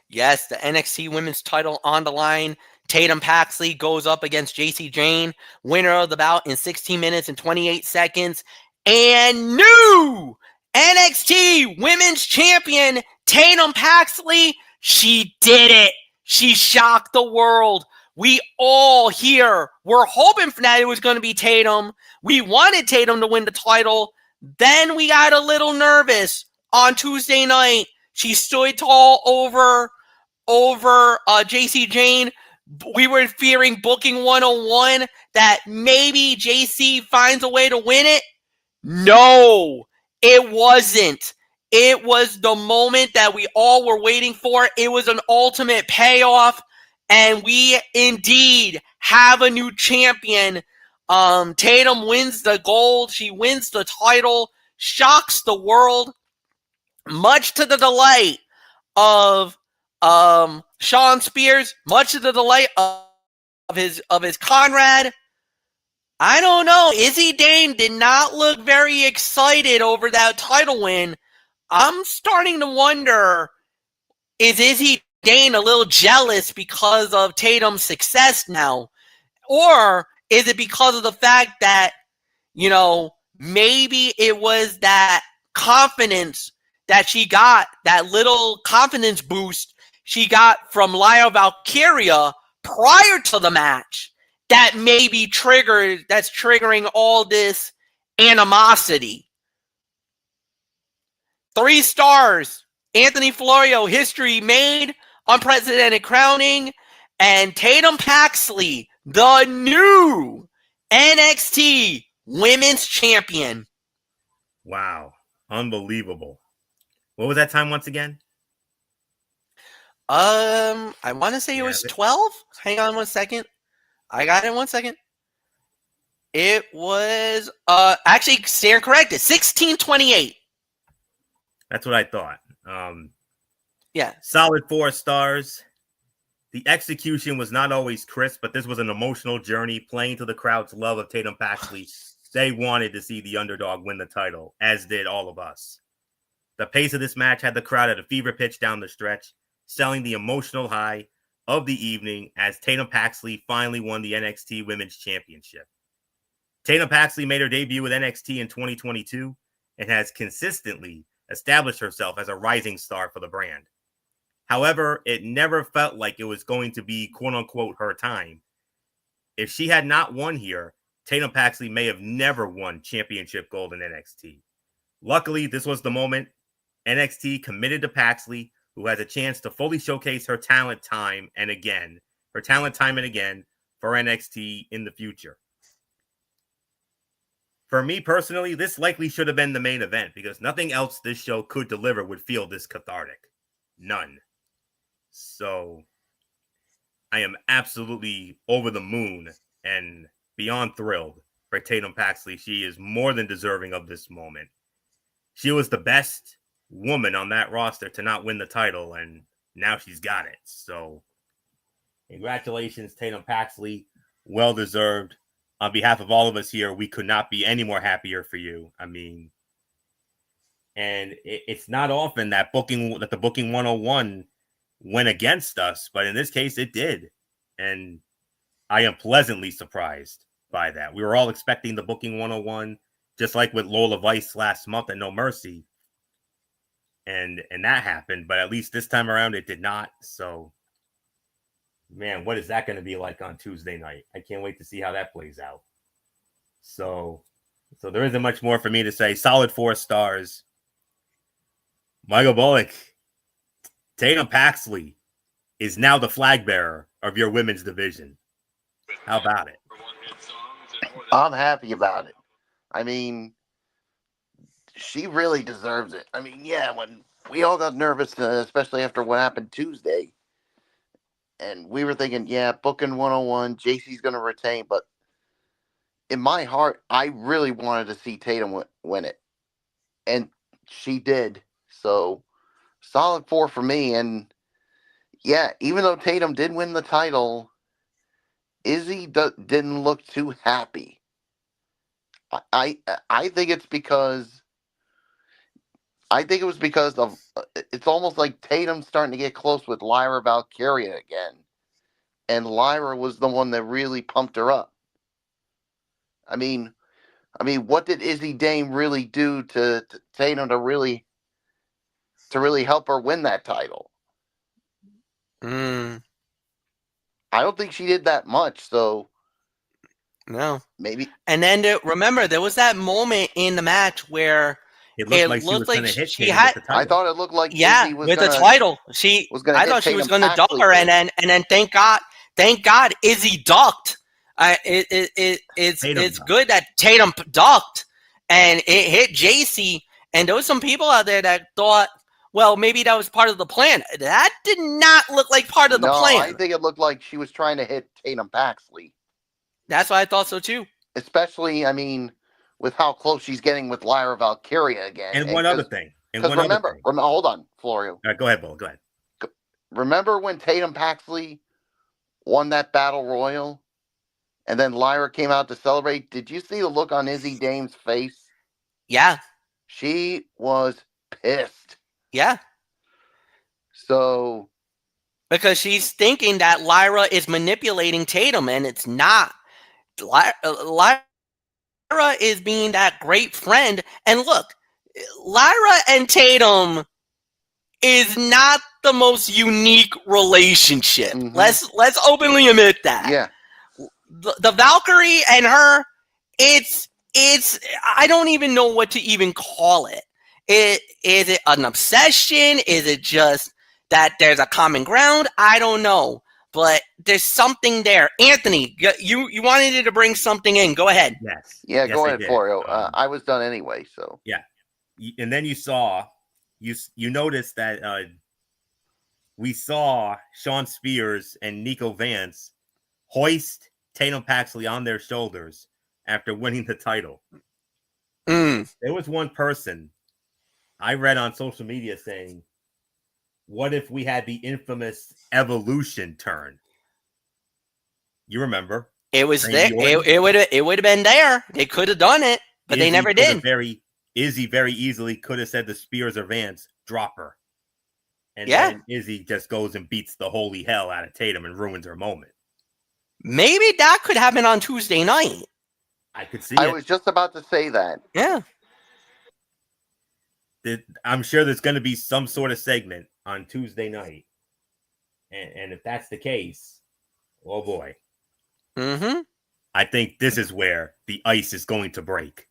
Yes, the NXT women's title on the line. Tatum Paxley goes up against JC Jane, winner of the bout in 16 minutes and 28 seconds. And new NXT women's champion, Tatum Paxley, she did it. She shocked the world. We all here were hoping for that it was going to be Tatum. We wanted Tatum to win the title. Then we got a little nervous on Tuesday night. She stood tall over JC Jane. We were fearing booking 101 that maybe JC finds a way to win it. No, it wasn't. It was the moment that we all were waiting for. It was an ultimate payoff, and we indeed have a new champion. Tatum wins the gold. She wins the title, shocks the world, much to the delight of Sean Spears, much to the delight of his Conrad. I don't know. Izzy Dane did not look very excited over that title win. I'm starting to wonder, is Izzy Dane a little jealous because of Tatum's success now? Or is it because of the fact that, maybe it was that confidence that she got, that little confidence boost she got from Lyra Valkyria prior to the match that maybe that's triggering all this animosity. 3 stars. Anthony Florio, history made, unprecedented crowning, and Tatum Paxley, the new NXT Women's Champion. Wow. Unbelievable. What was that time once again? I want to say it was 12. Hang on 1 second. I got it in 1 second. It was actually stand corrected. 16:28. That's what I thought. Yeah. Solid 4 stars. The execution was not always crisp, but this was an emotional journey playing to the crowd's love of Tatum Paxley. They wanted to see the underdog win the title, as did all of us. The pace of this match had the crowd at a fever pitch down the stretch, selling the emotional high of the evening as Tatum Paxley finally won the NXT Women's Championship. Tatum Paxley made her debut with NXT in 2022 and has consistently established herself as a rising star for the brand. However, it never felt like it was going to be quote-unquote her time. If she had not won here, Tatum Paxley may have never won championship gold in NXT. Luckily, this was the moment. NXT committed to Paxley, who has a chance to fully showcase her talent time and again for NXT in the future. For me personally, this likely should have been the main event because nothing else this show could deliver would feel this cathartic. None. So I am absolutely over the moon and beyond thrilled for Tatum Paxley. She is more than deserving of this moment. She was the best woman on that roster to not win the title, and now she's got it. So congratulations, Tatum Paxley. Well deserved. on behalf of all of us here, we could not be any more happier for you. I mean, and it's not often that the booking 101 went against us, but in this case, it did. And I am pleasantly surprised by that. We were all expecting the booking 101, just like with Lola Vice last month at No Mercy. And that happened, but at least this time around, it did not. So, man, what is that going to be like on Tuesday night? I can't wait to see how that plays out. So there isn't much more for me to say. Solid 4 stars. Michael Bullock, Tatum Paxley is now the flag bearer of your women's division. How about it? I'm happy about it. I mean, she really deserves it. I mean, yeah, when we all got nervous, especially after what happened Tuesday, and we were thinking, yeah, booking 101, JC's going to retain, but in my heart, I really wanted to see Tatum win it, and she did. So, solid 4 for me. And yeah, even though Tatum did win the title, Izzy didn't look too happy. I think it's because it was because of it's almost like Tatum's starting to get close with Lyra Valkyria again, and Lyra was the one that really pumped her up. I mean, what did Izzy Dame really do to Tatum to really help her win that title? I don't think she did that much. So no, maybe. And then remember, there was that moment in the match where it looked like she was going to hit Tatum with the title. I thought it looked like Izzy was with gonna, the title. I thought she was going to duck her, and then thank God, Izzy ducked. It's good that Tatum ducked and it hit JC. And there was some people out there that thought, well, maybe that was part of the plan. That did not look like part of the plan. I think it looked like she was trying to hit Tatum Paxley. That's why I thought so too. Especially, I mean, with how close she's getting with Lyra Valkyria again. And one other thing. Because remember, hold on, Florio. Go ahead, Bull. Go ahead. Remember when Tatum Paxley won that battle royal, and then Lyra came out to celebrate? Did you see the look on Izzy Dame's face? Yeah. She was pissed. Yeah. So. Because she's thinking that Lyra is manipulating Tatum, and it's not. Lyra is being that great friend. And look, Lyra and Tatum is not the most unique relationship. Mm-hmm. Let's openly admit that. Yeah. The Valkyrie and her, it's I don't even know what to even call it. Is it an obsession? Is it just that there's a common ground? I don't know. But there's something there. Anthony, you wanted to bring something in. Go ahead. Yes. Yeah, yes, go ahead, Florio. I was done anyway, so. Yeah. And then you noticed that we saw Sean Spears and Nico Vance hoist Tatum Paxley on their shoulders after winning the title. There was one person I read on social media saying, what if we had the infamous Evolution turn? You remember? It was there. It would have been there. They could have done it, but they never did. Izzy very easily could have said to Spears or Vance, drop her. And then Izzy just goes and beats the holy hell out of Tatum and ruins her moment. Maybe that could happen on Tuesday night. I could see it. I was just about to say that. Yeah. I'm sure there's going to be some sort of segment on Tuesday night. And if that's the case, oh boy. Mm-hmm. I think this is where the ice is going to break.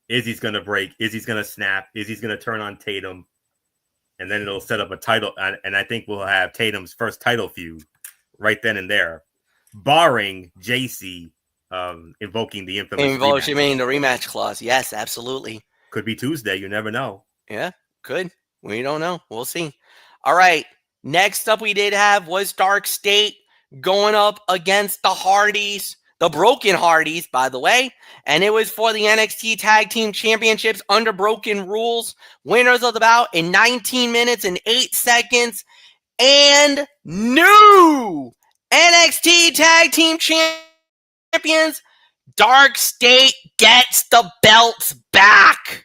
Izzy's going to break. Izzy's going to snap. Izzy's going to turn on Tatum. And then it'll set up a title. And I think we'll have Tatum's first title feud right then and there. Barring JC invoking the infamous rematch. The rematch clause. Yes, absolutely. Could be Tuesday. You never know. Yeah, could. We don't know. We'll see. All right. Next up we did have was Dark State going up against the Hardys, the Broken Hardys, by the way. And it was for the NXT Tag Team Championships under Broken Rules. Winners of the bout in 19 minutes and 8 seconds. And new NXT Tag Team Champions, Dark State gets the belts back.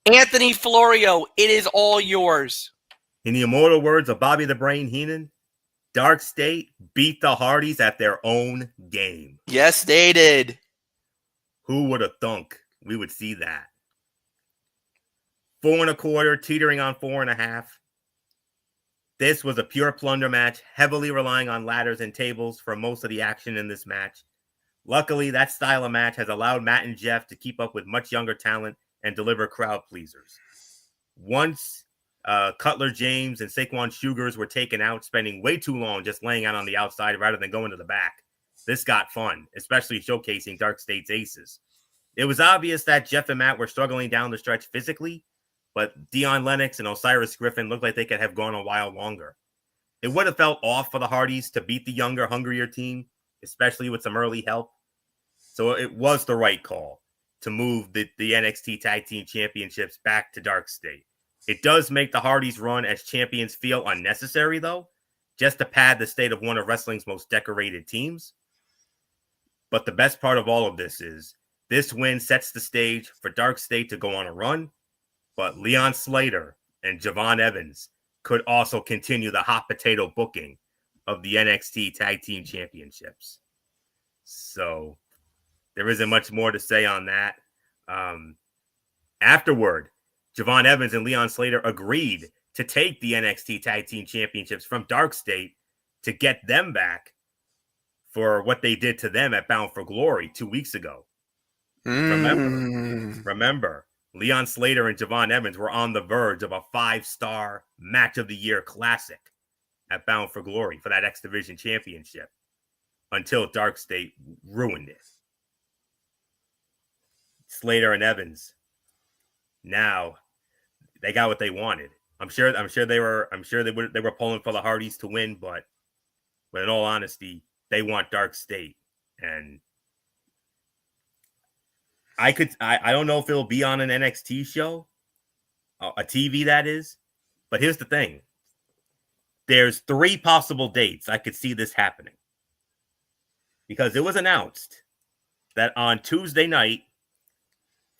Anthony Florio, it is all yours. In the immortal words of Bobby the Brain Heenan, Dark State beat the Hardys at their own game. Yes, they did. Who would have thunk we would see that? 4 1/4, teetering on 4.5. This was a pure plunder match, heavily relying on ladders and tables for most of the action in this match. Luckily, that style of match has allowed Matt and Jeff to keep up with much younger talent and deliver crowd pleasers. Once Cutler James and Saquon Sugars were taken out, spending way too long just laying out on the outside rather than going to the back, this got fun, especially showcasing Dark State's aces. It was obvious that Jeff and Matt were struggling down the stretch physically, but Dion Lennox and Osiris Griffin looked like they could have gone a while longer. It would have felt off for the Hardys to beat the younger, hungrier team, especially with some early help. So it was the right call to move the NXT Tag Team Championships back to Dark State. It does make the Hardys' run as champions feel unnecessary, though, just to pad the state of one of wrestling's most decorated teams. But the best part of all of this is this win sets the stage for Dark State to go on a run, but Leon Slater and Javon Evans could also continue the hot potato booking of the NXT Tag Team Championships. So there isn't much more to say on that. Afterward, Javon Evans and Leon Slater agreed to take the NXT Tag Team Championships from Dark State to get them back for what they did to them at Bound for Glory 2 weeks ago. Remember, Leon Slater and Javon Evans were on the verge of a 5-star match of the year classic at Bound for Glory for that X Division Championship until Dark State ruined it. Slater and Evans, now they got what they wanted. I'm sure they were pulling for the Hardys to win, but in all honesty, they want Dark State. And I don't know if it'll be on an NXT show, a TV that is, but here's the thing. There's 3 possible dates I could see this happening. Because it was announced that on Tuesday night,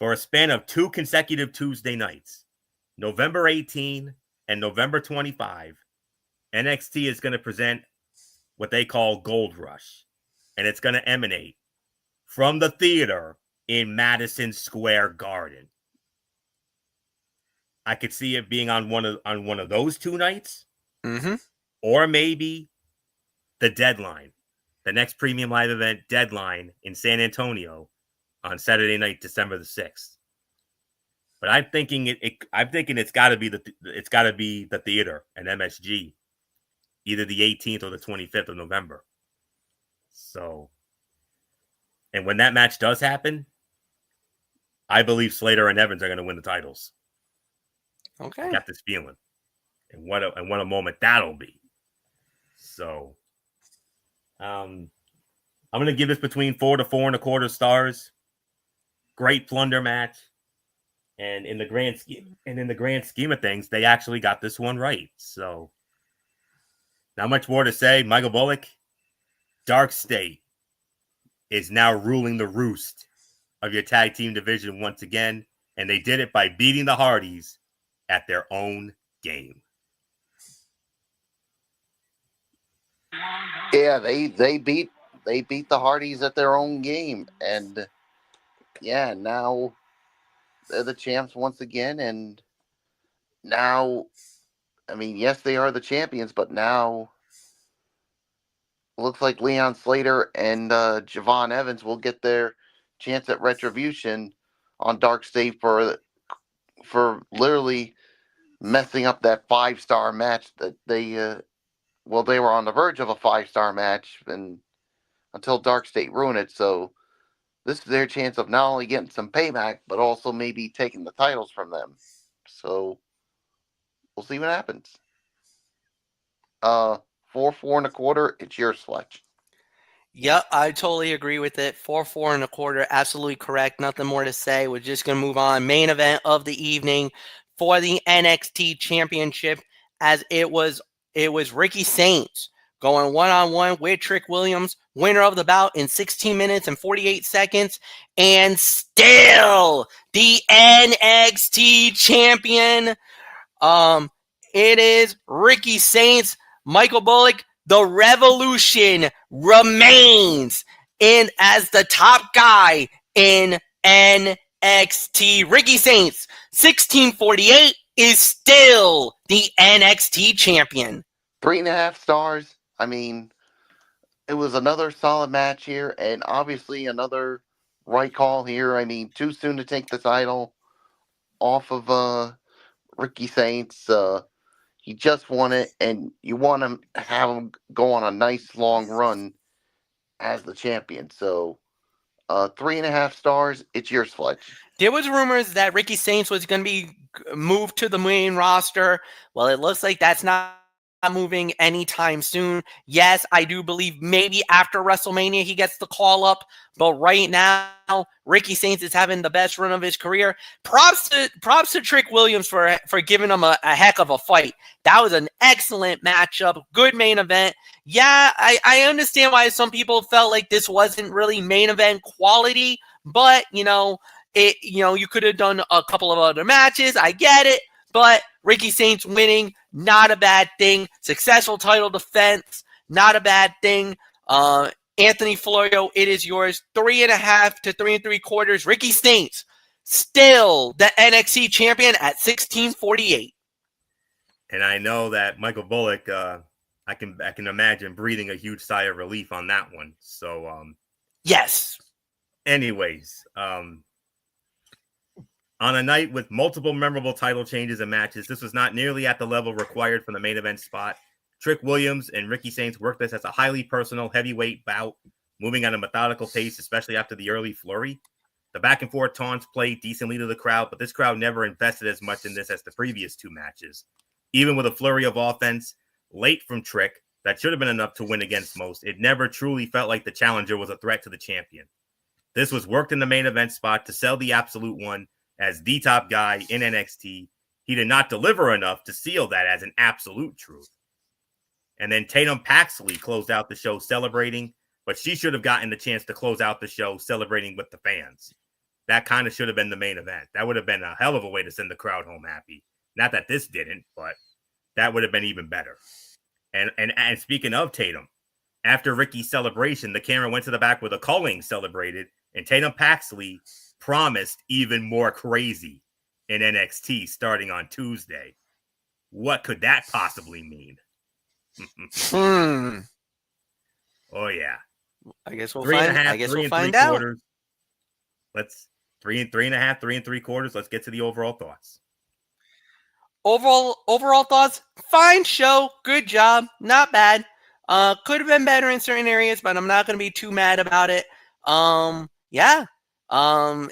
for a span of 2 consecutive Tuesday nights, November 18 and November 25, NXT is going to present what they call Gold Rush. And it's going to emanate from the theater in Madison Square Garden. I could see it being on one of those 2 nights. Mm-hmm. Or maybe the Deadline, the next premium live event, Deadline in San Antonio on Saturday night, December the 6th. But I'm thinking it's got to be the theater and MSG, either the 18th or the 25th of November. So, and when that match does happen, I believe Slater and Evans are going to win the titles. Okay. I got this feeling, and what a moment that'll be. So, I'm going to give this between 4 to 4.25 stars. Great plunder match. And in the grand scheme of things, they actually got this one right. So, not much more to say. Michael Bullock, Dark State is now ruling the roost of your tag team division once again, and they did it by beating the Hardys at their own game. Yeah, they beat the Hardys at their own game, and yeah, now they're the champs once again. And now, I mean, yes, they are the champions, but now it looks like Leon Slater and Javon Evans will get their chance at retribution on Dark State for literally messing up that 5-star match that they were on the verge of a 5-star match and until Dark State ruined it. So this is their chance of not only getting some payback, but also maybe taking the titles from them. So we'll see what happens. 4 4.25. It's your Sledge. Yep, I totally agree with it. 4 4.25, absolutely correct. Nothing more to say. We're just gonna move on. Main event of the evening for the NXT Championship, as it was Ricky Saints going one-on-one with Trick Williams, winner of the bout in 16 minutes and 48 seconds, and still the NXT champion. It is Ricky Saints. Michael Bullock. The revolution remains in as the top guy in NXT. Ricky Saints, 1648, is still the NXT champion. 3.5 stars. I mean, it was another solid match here, and obviously another right call here. I mean, too soon to take the title off of Ricky Saints. He just won it, and you want to have him go on a nice long run as the champion. So, 3.5 stars. It's yours, Fletch. There was rumors that Ricky Saints was going to be moved to the main roster. Well, it looks like that's not moving anytime soon. Yes, I do believe maybe after WrestleMania he gets the call up, but right now Ricky Saints is having the best run of his career. Props to Trick Williams for giving him a heck of a fight. That was an excellent matchup, good main event. Yeah, I understand why some people felt like this wasn't really main event quality, but you could have done a couple of other matches. I get it. But Ricky Saints winning, not a bad thing. Successful title defense, not a bad thing. Anthony Florio, it is yours. 3.5 to 3 3/4. Ricky Saints, still the NXT champion at 1648. And I know that Michael Bullock, I can imagine breathing a huge sigh of relief on that one. So, yes. Anyways, on a night with multiple memorable title changes and matches, this was not nearly at the level required for the main event spot. Trick Williams and Ricky Saints worked this as a highly personal heavyweight bout, moving at a methodical pace, especially after the early flurry. The back and forth taunts played decently to the crowd, but this crowd never invested as much in this as the previous two matches. Even with a flurry of offense late from Trick that should have been enough to win against most, it never truly felt like the challenger was a threat to the champion. This was worked in the main event spot to sell the Absolute One as the top guy in NXT. He did not deliver enough to seal that as an absolute truth. And then Tatum Paxley closed out the show celebrating, but she should have gotten the chance to close out the show celebrating with the fans. That kind of should have been the main event. That would have been a hell of a way to send the crowd home happy. Not that this didn't, but that would have been even better. And speaking of Tatum, after Ricky's celebration, the camera went to the back where the Culling celebrated, and Tatum Paxley promised even more crazy in NXT starting on Tuesday. What could that possibly mean? Oh yeah. I guess we'll find out. Let's 3.5, 3 3/4. Let's get to the overall thoughts. Overall thoughts, fine show, good job, not bad. Could have been better in certain areas, but I'm not going to be too mad about it. Yeah. I'll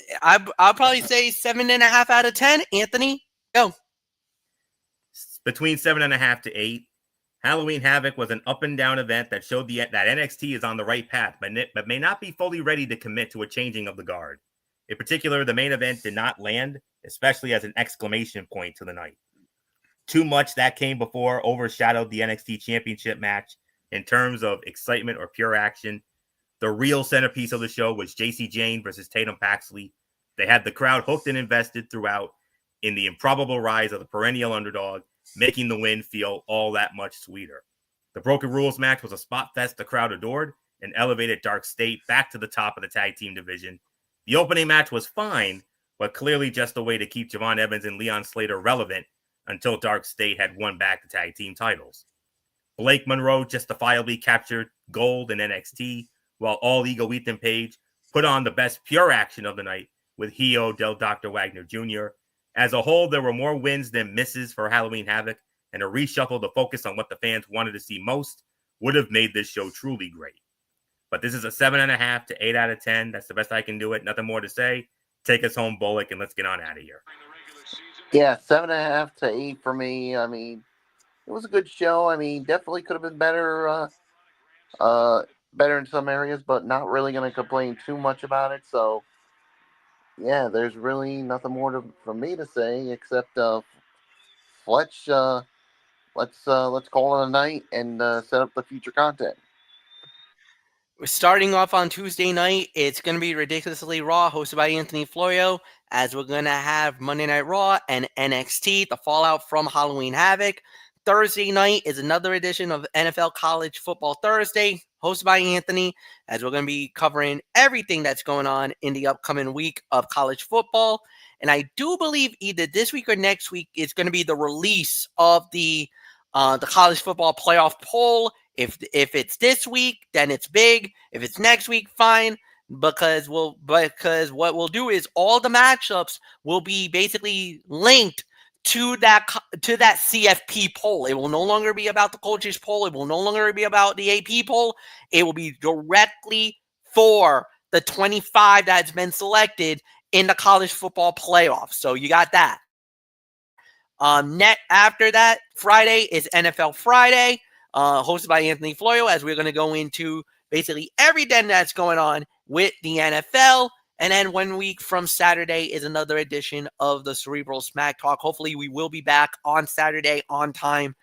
probably say 7.5 out of 10. Anthony, go. Between 7.5 to 8. Halloween Havoc was an up and down event that showed that NXT is on the right path, but may not be fully ready to commit to a changing of the guard. In particular, the main event did not land, especially as an exclamation point to the night. Too much that came before overshadowed the NXT Championship match in terms of excitement or pure action. The real centerpiece of the show was JC Jane versus Tatum Paxley. They had the crowd hooked and invested throughout in the improbable rise of the perennial underdog, making the win feel all that much sweeter. The Broken Rules match was a spot fest the crowd adored and elevated Dark State back to the top of the tag team division. The opening match was fine, but clearly just a way to keep Javon Evans and Leon Slater relevant until Dark State had won back the tag team titles. Blake Monroe justifiably captured gold in NXT, while All Ego Ethan Page put on the best pure action of the night with Hio del Dr. Wagner Jr. As a whole, there were more wins than misses for Halloween Havoc, and a reshuffle to focus on what the fans wanted to see most would have made this show truly great. But this is a 7.5 to 8 out of 10. That's the best I can do it. Nothing more to say. Take us home, Bullock, and let's get on out of here. Yeah, 7.5 to 8 for me. I mean, it was a good show. I mean, definitely could have been better, better in some areas, but not really going to complain too much about it. So, yeah, there's really nothing more for me to say except Fletch let's call it a night and set up the future content. Starting off on Tuesday night, it's going to be Ridiculously Raw, hosted by Anthony Florio, as we're going to have Monday Night Raw and NXT, the fallout from Halloween Havoc. Thursday night is another edition of NFL College Football Thursday, hosted by Anthony, as we're going to be covering everything that's going on in the upcoming week of college football. And I do believe either this week or next week is going to be the release of the college football playoff poll. If it's this week, then it's big. If it's next week, fine. Because what we'll do is all the matchups will be basically linked to that CFP poll. It will no longer be about the coaches poll. It will no longer be about the AP poll. It will be directly for the 25 that's been selected in the college football playoffs. So you got that. After that, Friday is NFL Friday, hosted by Anthony Florio, as we're going to go into basically everything that's going on with the NFL. And then 1 week from Saturday is another edition of the Cerebral Smack Talk. Hopefully we will be back on Saturday on time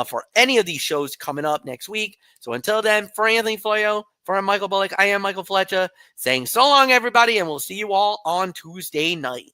for any of these shows coming up next week. So until then, for Anthony Florio, for Michael Bullock, I am Michael Fletcher, saying so long, everybody, and we'll see you all on Tuesday night.